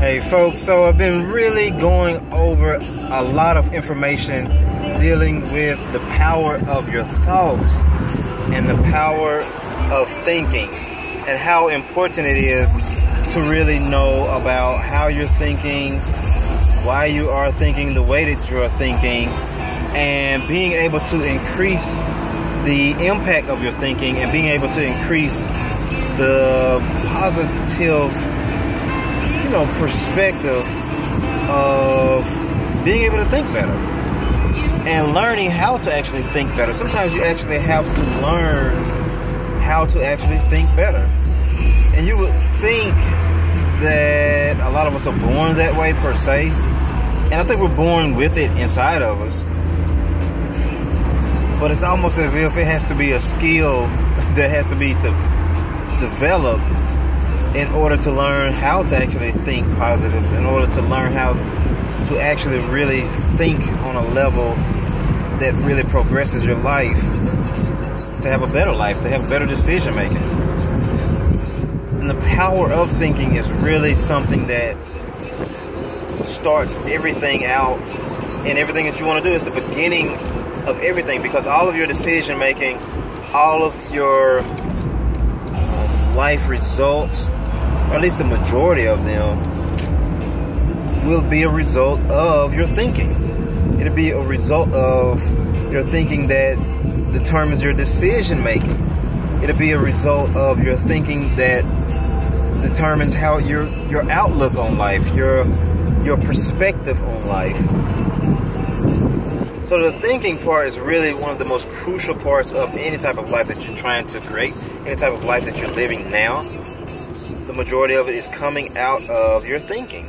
Hey folks, so I've been really going over a lot of information dealing with the power of your thoughts and the power of thinking and how important it is to really know about how you're thinking, why you are thinking the way that you're thinking, and being able to increase the impact of your thinking and being able to increase the positive perspective of being able to think better and learning how to actually think better. Sometimes you actually have to learn how to actually think better. And you would think that a lot of us are born that way per se. And I think we're born with it inside of us. But it's almost as if it has to be a skill that has to be developed in order to learn how to actually think positive, in order to learn how to actually really think on a level that really progresses your life, to have a better life, to have better decision making. And the power of thinking is really something that starts everything out, and everything that you want to do is the beginning of everything, because all of your decision making, all of your life results, or at least the majority of them, will be a result of your thinking. It'll be a result of your thinking that determines your decision making. It'll be a result of your thinking that determines how your outlook on life, your perspective on life. So the thinking part is really one of the most crucial parts of any type of life that you're trying to create, any type of life that you're living now. The majority of it is coming out of your thinking.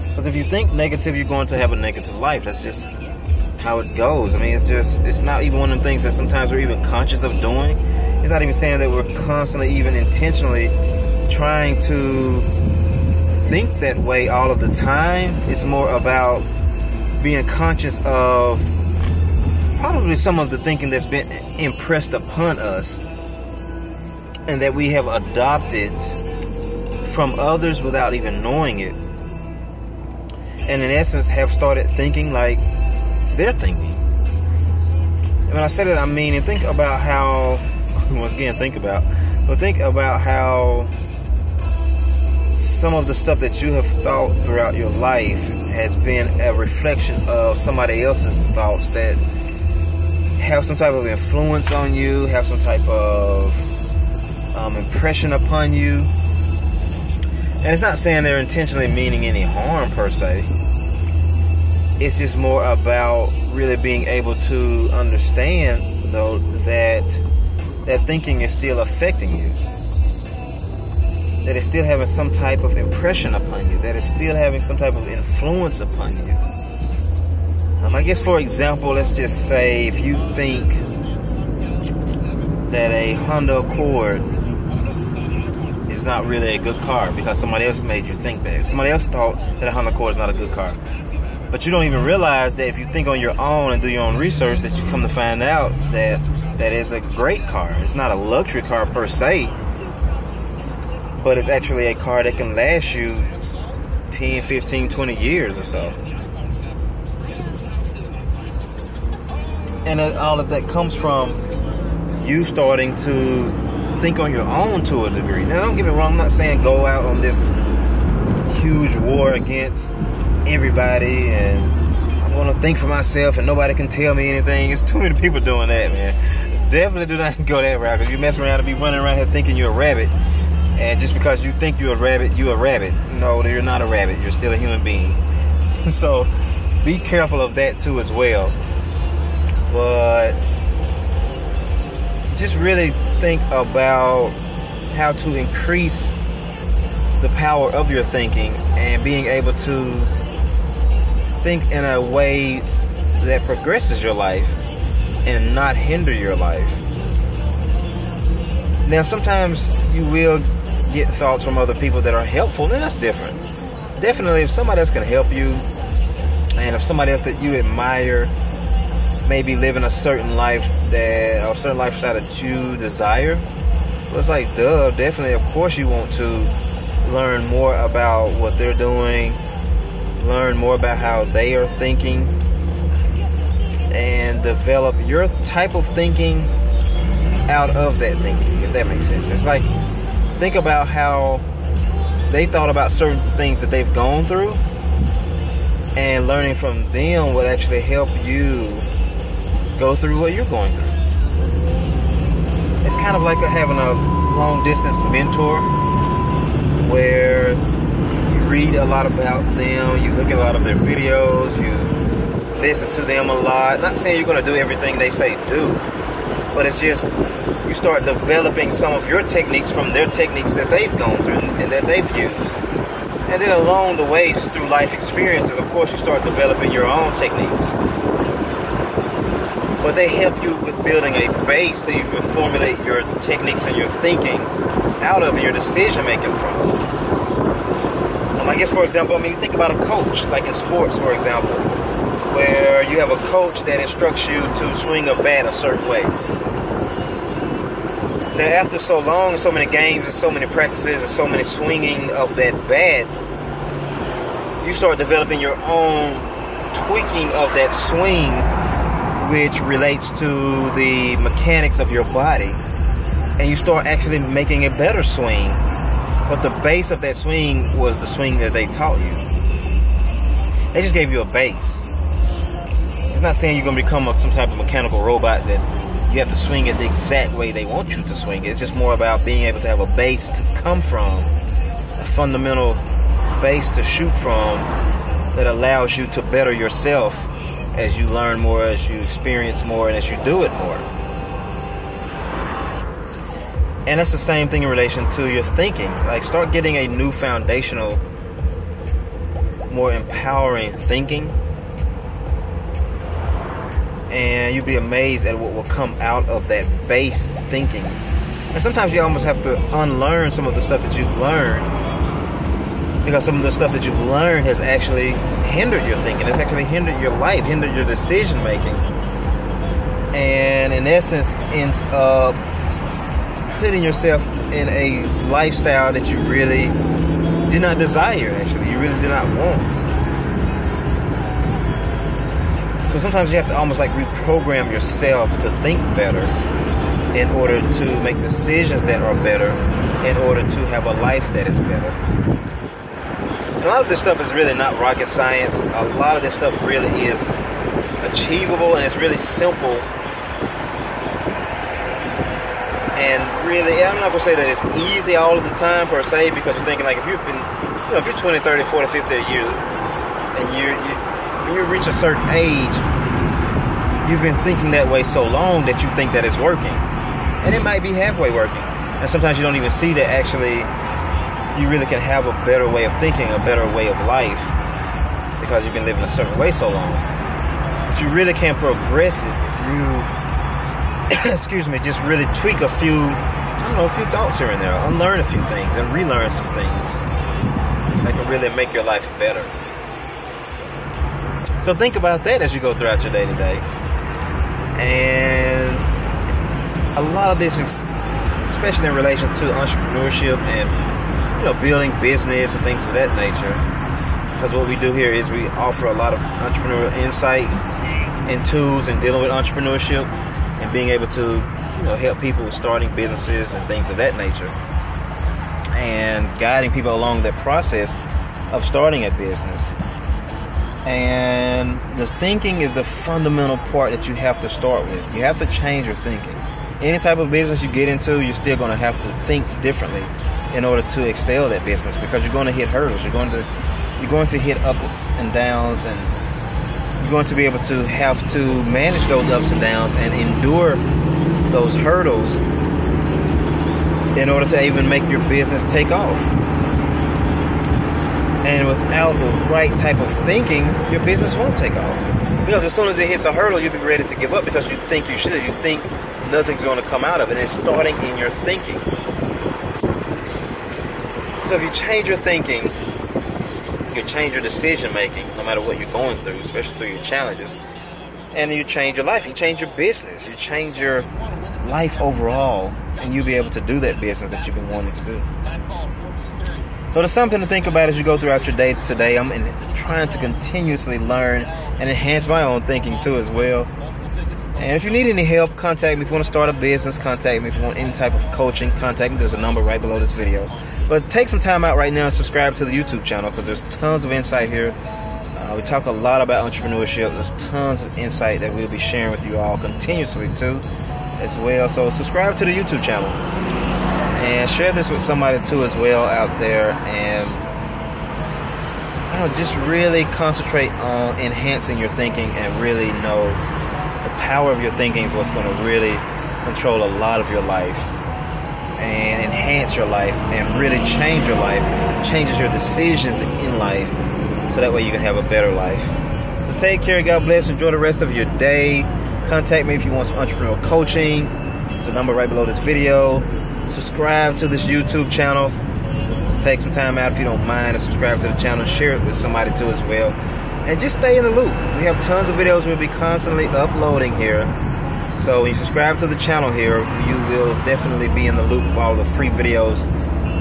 Because if you think negative, you're going to have a negative life. That's just how it goes. I mean, it's not even one of the things that sometimes we're even conscious of doing. It's not even saying that we're constantly, even intentionally trying to think that way all of the time. It's more about being conscious of probably some of the thinking that's been impressed upon us and that we have adopted from others without even knowing it, and in essence have started thinking like they're thinking. And when I say that, I mean, and think about how, once again, think about how some of the stuff that you have thought throughout your life has been a reflection of somebody else's thoughts that have some type of influence on you, have some type of impression upon you. And it's not saying they're intentionally meaning any harm per se. It's just more about really being able to understand, though, that thinking is still affecting you, that it's still having some type of impression upon you, that it's still having some type of influence upon you. I guess, for example, let's just say if you think that a Honda Accord is not really a good car because somebody else made you think that. Somebody else thought that a Honda Accord is not a good car. But you don't even realize that if you think on your own and do your own research, that you come to find out that that is a great car. It's not a luxury car per se, but it's actually a car that can last you 10, 15, 20 years or so. And all of that comes from you starting to think on your own to a degree. Now, don't get me wrong, I'm not saying go out on this huge war against everybody and I'm going to think for myself and nobody can tell me anything. It's too many people doing that, man. Definitely do not go that route, because you mess around and be running around here thinking you're a rabbit. And just because you think you're a rabbit, you're a rabbit. No, you're not a rabbit. You're still a human being. So be careful of that too as well. But just really think about how to increase the power of your thinking and being able to think in a way that progresses your life and not hinder your life. Now, sometimes you will get thoughts from other people that are helpful, and that's different. Definitely, if somebody else can help you, and if somebody else that you admire maybe living a certain life or a certain lifestyle that you desire, well, it's like, duh, definitely, of course you want to learn more about what they're doing, learn more about how they are thinking, and develop your type of thinking out of that thinking, if that makes sense. It's like, think about how they thought about certain things that they've gone through, and learning from them will actually help you go through what you're going through. It's kind of like having a long distance mentor where you read a lot about them, you look at a lot of their videos, you listen to them a lot. Not saying you're going to do everything they say do, but it's just you start developing some of your techniques from their techniques that they've gone through and that they've used. And then along the way, just through life experiences, of course, you start developing your own techniques. But they help you with building a base that you can formulate your techniques and your thinking out of, and your decision making from. I guess, for example, you think about a coach, like in sports, for example, where you have a coach that instructs you to swing a bat a certain way. Now, after so long, and so many games, and so many practices, and so many swinging of that bat, you start developing your own tweaking of that swing, which relates to the mechanics of your body, and you start actually making a better swing. But the base of that swing was the swing that they taught you. They just gave you a base. It's not saying you're going to become some type of mechanical robot that you have to swing it the exact way they want you to swing it. It's just more about being able to have a base to come from, a fundamental base to shoot from that allows you to better yourself as you learn more, as you experience more, and as you do it more. And that's the same thing in relation to your thinking. Like, start getting a new foundational, more empowering thinking, and you'll be amazed at what will come out of that base thinking. And sometimes you almost have to unlearn some of the stuff that you've learned, because some of the stuff that you've learned has actually hindered your thinking. It's actually hindered your life, hindered your decision making, and in essence ends up putting yourself in a lifestyle that you really do not desire, actually. You really do not want. So sometimes you have to almost like reprogram yourself to think better in order to make decisions that are better, in order to have a life that is better. A lot of this stuff is really not rocket science. A lot of this stuff really is achievable, and it's really simple. And really, I'm not going to say that it's easy all of the time per se, because you're thinking like if you've been, if you're 20, 30, 40, 50 years, and when you reach a certain age, you've been thinking that way so long that you think that it's working. And it might be halfway working. And sometimes you don't even see that actually you really can have a better way of thinking, a better way of life, because you've been living a certain way so long. But you really can progress it if you, excuse me, just really tweak a few, a few thoughts here and there, unlearn a few things, and relearn some things that can really make your life better. So think about that as you go throughout your day to day. And a lot of this, especially in relation to entrepreneurship and building business and things of that nature, because what we do here is we offer a lot of entrepreneurial insight and tools in dealing with entrepreneurship and being able to help people with starting businesses and things of that nature, and guiding people along that process of starting a business. And the thinking is the fundamental part that you have to start with. You have to change your thinking. Any type of business you get into, you're still going to have to think differently in order to excel that business, because you're going to hit hurdles. You're going to hit ups and downs, and you're going to be able to have to manage those ups and downs and endure those hurdles in order to even make your business take off. And without the right type of thinking, your business won't take off. Because as soon as it hits a hurdle, you'll be ready to give up, because you think you should. You think nothing's going to come out of it. It's starting in your thinking. So if you change your thinking, you change your decision making, no matter what you're going through, especially through your challenges. And you change your life, you change your business, you change your life overall, and you'll be able to do that business that you've been wanting to do. So there's something to think about as you go throughout your day today. I'm trying to continuously learn and enhance my own thinking too as well. And if you need any help, contact me. If you want to start a business, contact me. If you want any type of coaching, contact me. There's a number right below this video. But take some time out right now and subscribe to the YouTube channel, because there's tons of insight here. We talk a lot about entrepreneurship. There's tons of insight that we'll be sharing with you all continuously too as well. So subscribe to the YouTube channel and share this with somebody too as well out there. And just really concentrate on enhancing your thinking, and really know the power of your thinking is what's going to really control a lot of your life and enhance your life and really change your life, changes your decisions in life, so that way you can have a better life. So take care, God bless, enjoy the rest of your day. Contact me if you want some entrepreneurial coaching. There's a number right below this video. Subscribe to this YouTube channel. Just take some time out if you don't mind, and subscribe to the channel. Share it with somebody too as well. And just stay in the loop. We have tons of videos we'll be constantly uploading here. So when you subscribe to the channel here, you will definitely be in the loop of all the free videos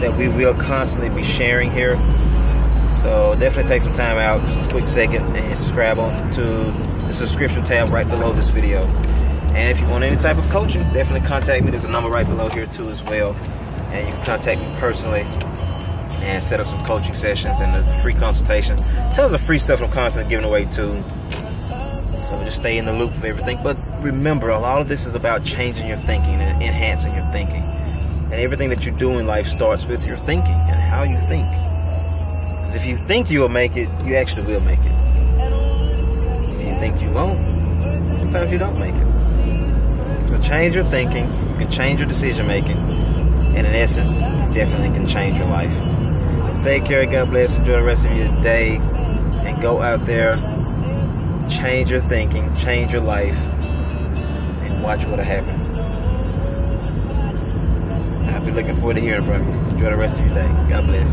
that we will constantly be sharing here. So definitely take some time out, just a quick second, and subscribe on to the subscription tab right below this video. And if you want any type of coaching, definitely contact me. There's a number right below here too as well. And you can contact me personally and set up some coaching sessions, and there's a free consultation. Tons of free stuff I'm constantly giving away too. So just stay in the loop of everything. But remember, a lot of this is about changing your thinking and enhancing your thinking. And everything that you do in life starts with your thinking and how you think. Because if you think you will make it, you actually will make it. If you think you won't, sometimes you don't make it. So change your thinking. You can change your decision making. And in essence, you definitely can change your life. Take care, God bless, enjoy the rest of your day, and go out there, change your thinking, change your life, and watch what'll happen. I'll be looking forward to hearing from you. Enjoy the rest of your day. God bless.